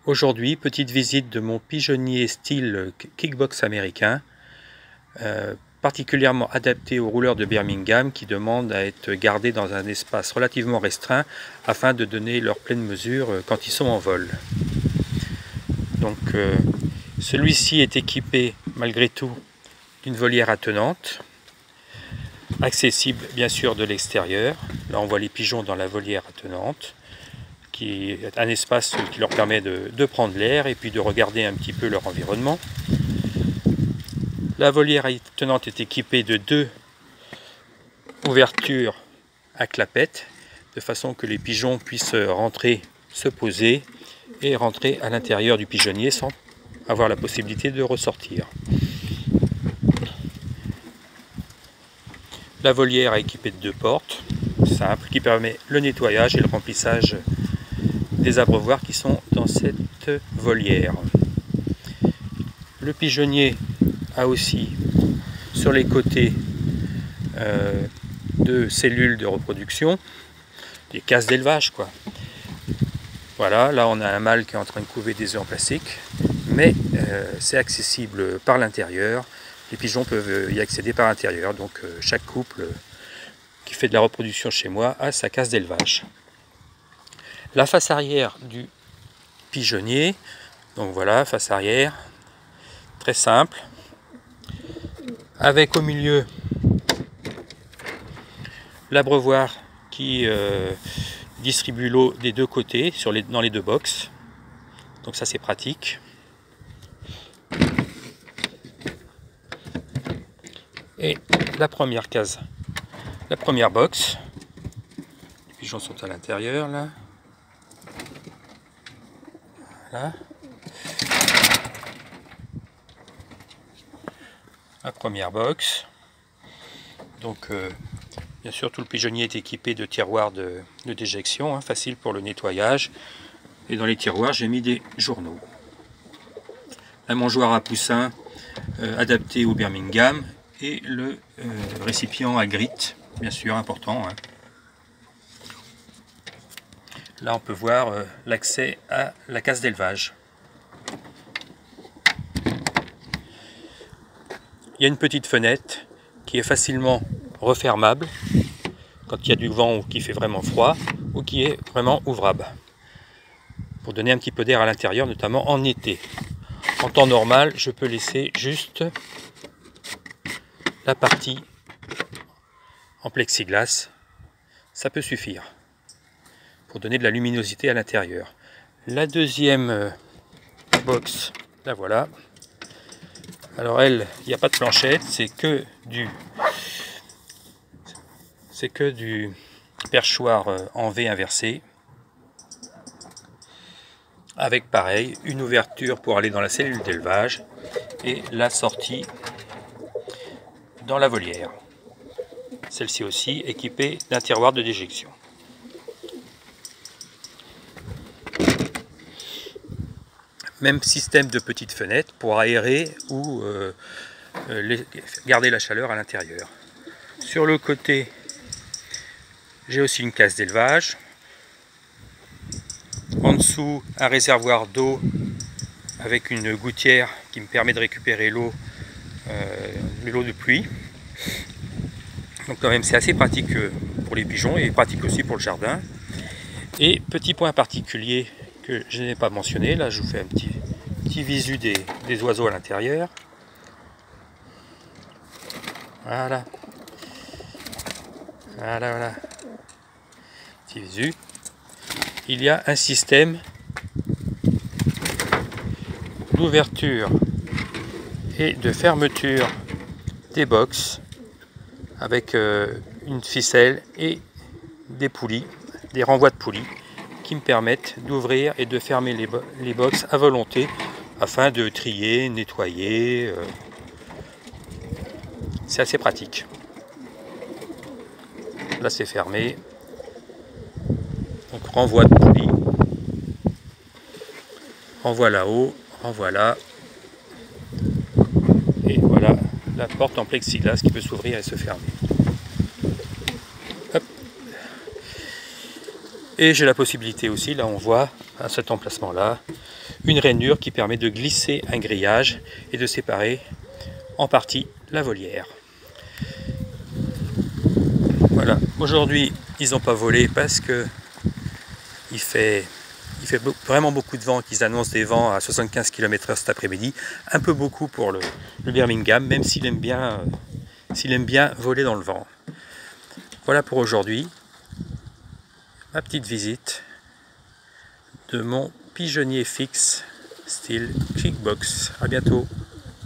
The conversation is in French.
Aujourd'hui, petite visite de mon pigeonnier style kickbox américain, particulièrement adapté aux rouleurs de Birmingham qui demandent à être gardés dans un espace relativement restreint afin de donner leur pleine mesure quand ils sont en vol. Donc celui-ci est équipé malgré tout d'une volière attenante, accessible bien sûr de l'extérieur. Là on voit les pigeons dans la volière attenante, qui est un espace qui leur permet de prendre l'air et puis de regarder un petit peu leur environnement. La volière attenante est équipée de 2 ouvertures à clapette, de façon que les pigeons puissent rentrer, se poser et rentrer à l'intérieur du pigeonnier sans avoir la possibilité de ressortir. La volière est équipée de 2 portes simples qui permettent le nettoyage et le remplissage des abreuvoirs qui sont dans cette volière. Le pigeonnier a aussi sur les côtés de cellules de reproduction, des cases d'élevage quoi. Voilà, là on a un mâle qui est en train de couver des œufs en plastique, mais c'est accessible par l'intérieur. Les pigeons peuvent y accéder par l'intérieur, donc chaque couple qui fait de la reproduction chez moi a sa case d'élevage. La face arrière du pigeonnier, donc voilà, face arrière, très simple, avec au milieu l'abreuvoir qui distribue l'eau des 2 côtés dans les 2 box, donc ça c'est pratique. Et la première case, la première box, les pigeons sont à l'intérieur là. Voilà. La première box. Donc bien sûr tout le pigeonnier est équipé de tiroirs de déjection, facile pour le nettoyage. Et dans les tiroirs j'ai mis des journaux. Un mangeoire à poussins adapté au Birmingham et le récipient à grit, bien sûr important. Là on peut voir l'accès à la case d'élevage. Il y a une petite fenêtre qui est facilement refermable quand il y a du vent ou qu'il fait vraiment froid, ou qui est vraiment ouvrable, pour donner un petit peu d'air à l'intérieur, notamment en été. En temps normal, je peux laisser juste la partie en plexiglas, ça peut suffire pour donner de la luminosité à l'intérieur. La deuxième box, la voilà. Alors elle, il n'y a pas de planchette, c'est que du perchoir en V inversé, avec pareil une ouverture pour aller dans la cellule d'élevage et la sortie dans la volière. Celle-ci aussi équipée d'un tiroir de déjection. Même système de petites fenêtres pour aérer ou garder la chaleur à l'intérieur. Sur le côté, j'ai aussi une case d'élevage. En dessous, un réservoir d'eau avec une gouttière qui me permet de récupérer l'eau de pluie. Donc quand même c'est assez pratique pour les pigeons et pratique aussi pour le jardin. Et petit point particulier que je n'ai pas mentionné, là je vous fais un petit visu des oiseaux à l'intérieur. Voilà. Voilà. Petit visu. Il y a un système d'ouverture et de fermeture des box avec une ficelle et des poulies, des renvois de poulies qui me permettent d'ouvrir et de fermer les box à volonté afin de trier, nettoyer. C'est assez pratique. Là c'est fermé. Donc renvoi de poulie, renvoi là-haut, renvoi là. Et voilà la porte en plexiglas qui peut s'ouvrir et se fermer. Hop. Et j'ai la possibilité aussi, là on voit à cet emplacement là, une rainure qui permet de glisser un grillage et de séparer en partie la volière. Voilà, aujourd'hui ils n'ont pas volé parce que il fait vraiment beaucoup de vent, qu'ils annoncent des vents à 75 km/h cet après-midi, un peu beaucoup pour le Birmingham, même s'il aime bien voler dans le vent. Voilà pour aujourd'hui, ma petite visite de mon pigeonnier fixe style Kickbox. À bientôt.